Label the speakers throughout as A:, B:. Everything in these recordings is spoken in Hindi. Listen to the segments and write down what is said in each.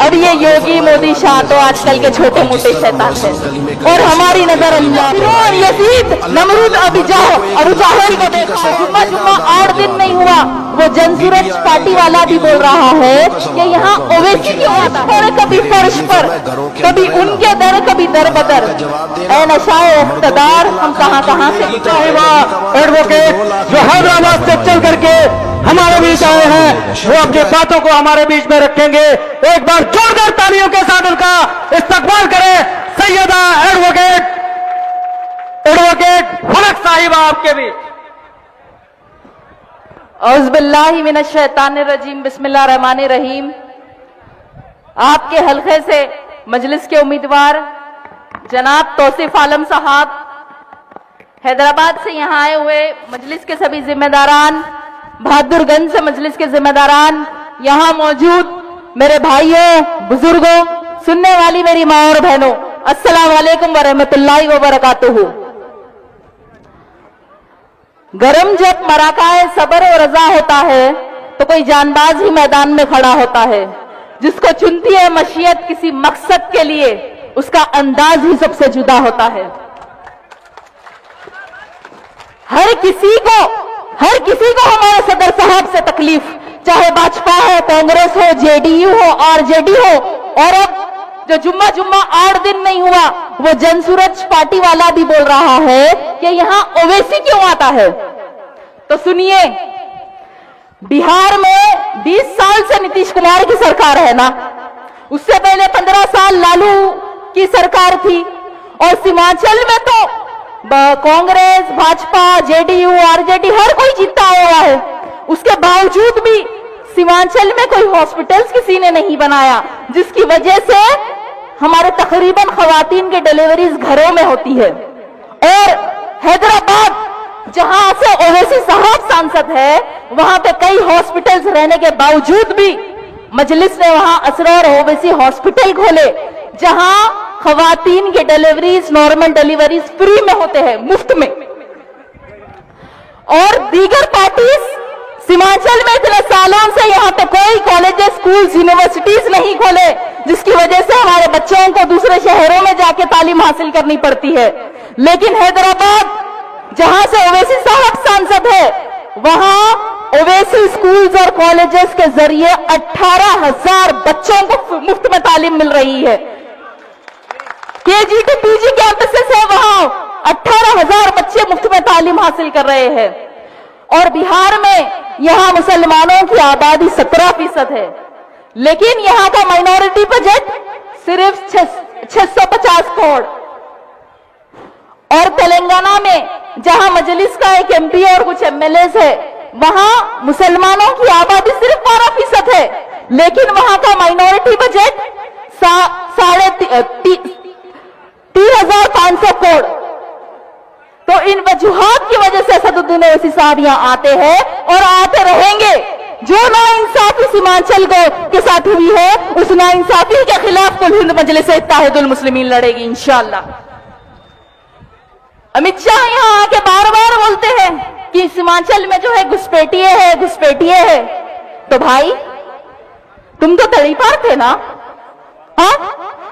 A: अब ये योगी मोदी शाह तो आजकल के छोटे मोटे शैतान हैं और हमारी नजर अल्लाह यजीद नमरूद अभी जाहिल को देखो, जुम्मा जुम्मा 8 दिन नहीं हुआ वो जनसुरज पार्टी वाला भी बोल रहा है कि यहाँ ओवैसी क्यों आता है, कभी फर्श पर कभी उनके दर कभी दर बदर, ऐ नशाए इख्तिदार हम कहां कहां से।
B: एडवोकेट जो हैदराबाद से चल करके हमारे बीच आए हैं वो अपनी बातों को हमारे बीच में रखेंगे। एक बार जोरदार तालियों के साथ उनका इस्तकबाल करें। सैयदा एडवोकेट फलक साहिबा आपके बीच।
A: औज़ुबिल्लाहि मिनश शैतानिर रजीम, बिस्मिल्लाहिर रहमानिर रहीम। आपके हल्के से मजलिस के उम्मीदवार जनाब तौसीफ आलम साहब, हैदराबाद से यहाँ आए हुए मजलिस के सभी जिम्मेदारान, बहादुरगंज से मजलिस के जिम्मेदारान, यहाँ मौजूद मेरे भाइयों बुजुर्गों, सुनने वाली मेरी माँ और बहनों, अस्सलाम वालेकुम व रहमतुल्लाहि व बरकातुहू। गरम जब मराकाए सबर और रजा होता है तो कोई जानबाज ही मैदान में खड़ा होता है। जिसको चुनती है मशीयत किसी मकसद के लिए, उसका अंदाज ही सबसे जुदा होता है। हर किसी को हमारे सदर साहब से तकलीफ, चाहे भाजपा हो, कांग्रेस हो, जेडीयू हो, आरजेडी हो, और अब जो जुम्मा 8 दिन नहीं हुआ वो जनसुरज पार्टी वाला भी बोल रहा है कि यहाँ ओवैसी क्यों आता है। तो सुनिए, बिहार में 20 साल से नीतीश कुमार की सरकार है ना, उससे पहले 15 साल लालू की सरकार थी, और सीमांचल में तो कांग्रेस, भाजपा, जेडीयू, आरजेडी हर कोई जीता हुआ है। उसके बावजूद भी सीमांचल में कोई हॉस्पिटल्स किसी ने नहीं बनाया, जिसकी वजह से हमारे तकरीबन खवातीन की डिलीवरीज घरों में होती है। और हैदराबाद जहां से ओवैसी साहब सांसद है, वहां पे कई हॉस्पिटल्स रहने के बावजूद भी मजलिस ने वहां असरार ओवैसी हॉस्पिटल खोले, जहां खवातीन की डिलीवरीज, नॉर्मल डिलीवरीज फ्री में होते हैं, मुफ्त में। और दीगर पार्टीज सीमांचल में इतने सालों से यहाँ पे कोई कॉलेजेस, स्कूल्स, यूनिवर्सिटीज नहीं खोले, जिसकी वजह से हमारे बच्चों को दूसरे शहरों में जाके तालीम हासिल करनी पड़ती है। लेकिन हैदराबाद जहां से ओवैसी साहब सांसद है, वहां ओवैसी स्कूल्स और कॉलेजेस के जरिए 18,000 बच्चों को मुफ्त में तालीम मिल रही है। केजी टू पीजी कैंपसेस है, वहां 18,000 बच्चे मुफ्त में तालीम हासिल कर रहे हैं। और बिहार में यहां मुसलमानों की आबादी 17% है, लेकिन यहां का माइनॉरिटी बजट सिर्फ 650 करोड़। और तेलंगाना में जहां मजलिस का एक एमपी और कुछ एमएलए है, वहां मुसलमानों की आबादी सिर्फ 12% है, लेकिन वहां का माइनॉरिटी बजट 3,500 करोड़। तो इन वजूहात की वजह से असदुद्दीन ओवैसी साहब यहाँ आते हैं और आते रहेंगे। जो नाइंसाफी सीमांचल के साथ हुई है, उस नाइंसाफी के खिलाफ कुल हिंद मजलिस इत्तेहादुल मुस्लिमीन लड़ेगी इंशाअल्लाह। अमित शाह यहाँ आके बार बार बोलते हैं कि सीमांचल में जो है घुसपैठिए है। तो भाई तुम तो तड़ीपार थे ना, हाँ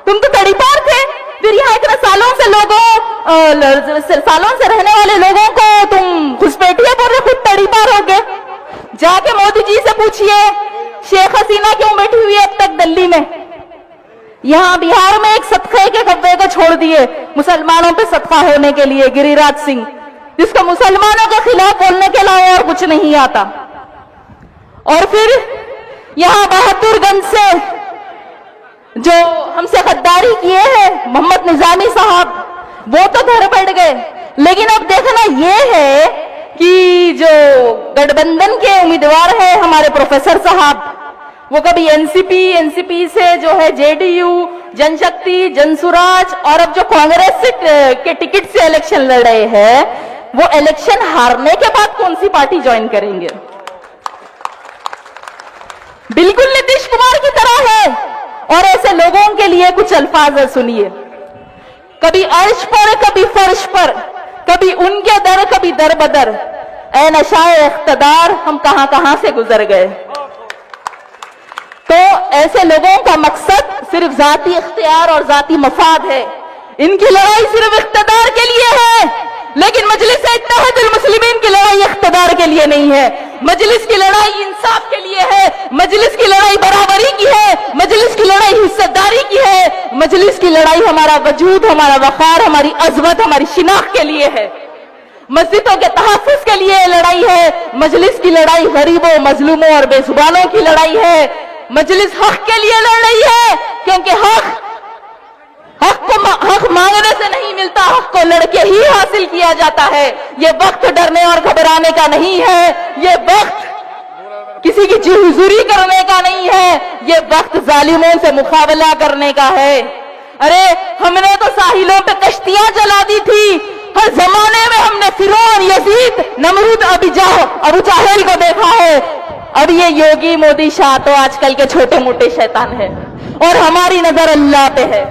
A: तुम तो तड़ीपार थे। फिर यहाँ इतने सालों से रहने वाले लोगों को तुम घुसपैठिए बोल रहे, खुद तड़ीपार हो गए। जाके मोदी जी से पूछिए शेख हसीना क्यों बैठी हुई है अब तक दिल्ली में। यहाँ बिहार में एक सदक़े के कब्जे को छोड़ दिए मुसलमानों पे सदका होने के लिए, गिरिराज सिंह, जिसको मुसलमानों के खिलाफ बोलने के अलावा और कुछ नहीं आता। और फिर यहाँ बहादुरगंज से जो हमसे गद्दारी किए हैं मोहम्मद निजामी साहब, वो तो घर बैठ गए। लेकिन अब देखना ये है कि जो गठबंधन के उम्मीदवार है हमारे प्रोफेसर साहब, वो कभी एनसीपी से जो है जेडीयू, जनशक्ति, जनसुराज, और अब जो कांग्रेस से के टिकट से इलेक्शन लड़ रहे हैं, वो इलेक्शन हारने के बाद कौन सी पार्टी ज्वाइन करेंगे। बिल्कुल नीतीश कुमार की तरह है। और ऐसे लोगों के लिए कुछ अल्फाज सुनिए, कभी अर्श पर कभी फर्श पर, कभी उनके दर कभी दर बदर, ऐ नशाए इख्तिदार हम कहां कहां से गुजर गए। तो ऐसे लोगों का मकसद सिर्फ जाती इख्तियार और जाती मफाद है। इनकी लड़ाई सिर्फ इख्तिदार के लिए है, लेकिन मजलिस इत्तेहादुल मुस्लिमीन की लड़ाई इख्तिदार के लिए नहीं है। मजलिस की लड़ाई इंसाफ के लिए है, मजलिस की लड़ाई बराबरी की है, मजलिस की लड़ाई हिस्सेदारी की है, मजलिस की लड़ाई हमारा वजूद, हमारा वक़ार, हमारी अज़मत, हमारी शिनाख्त के लिए है। मस्जिदों के तहफ़्फ़ुज़ के लिए लड़ाई है। मजलिस की लड़ाई गरीबों, मजलूमों और बेजुबानों की लड़ाई है। मजलिस हक के लिए लड़ रही है, क्योंकि हक मांगने से नहीं मिलता, हक को लड़के ही हासिल किया जाता है। ये वक्त डरने और घबराने का नहीं है, ये वक्त किसी की जी हुजूरी करने का नहीं है, ये वक्त जालिमों से मुकाबला करने का है। अरे हमने तो साहिलों पे कश्तियां जला दी थी, हर जमाने में हमने फिरौन, यजीद, नमरूद, अबू जाहिल को देखा है। अब ये योगी, मोदी, शाह तो आजकल के छोटे मोटे शैतान है, और हमारी नजर अल्लाह पे है।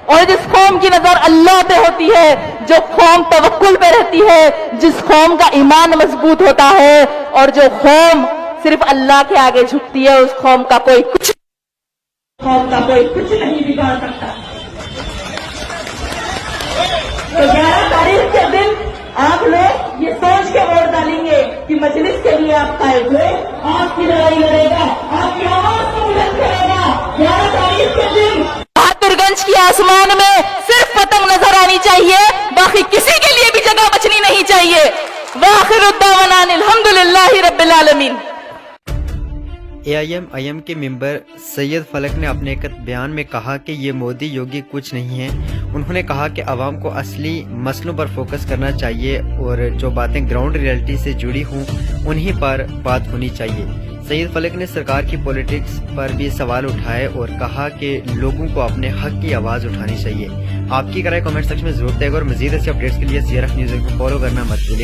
A: और जिस कौम की नजर अल्लाह पे होती है, जो कौम तवक्कुल पे रहती है, जिस कौम का ईमान मजबूत होता है, और जो कौम सिर्फ अल्लाह के आगे झुकती है, उस कौम का कोई कुछ नहीं बिगाड़ सकता। तो 11 तारीख के दिन आप लोग ये सोच के वोट डालेंगे कि मजलिस के लिए आप आए हुए, आपकी लड़ाई लड़ेगा, आपकी आवाज को बुलंद करेगा। 11 तारीख के दिन बहादुरगंज की आसमान में सिर्फ पतंग नजर आनी चाहिए, बाकी किसी के लिए भी जगह बचनी नहीं चाहिए। वाखिरुद्दावाना अल्हम्दुलिल्लाहि रब्बिल आलमीन।
C: AIM के मेंबर सैयद फलक ने अपने एक बयान में कहा कि ये मोदी योगी कुछ नहीं है। उन्होंने कहा कि आवाम को असली मसलों पर फोकस करना चाहिए और जो बातें ग्राउंड रियलिटी से जुड़ी हों उन्हीं पर बात होनी चाहिए। सैयद फलक ने सरकार की पॉलिटिक्स पर भी सवाल उठाए और कहा कि लोगों को अपने हक की आवाज़ उठानी चाहिए। आपकी राय कमेंट सेक्शन में जरूर देगा और मजीद ऐसे अपडेट्स के लिए CRF न्यूज़ को फॉलो करना मत भूलिए।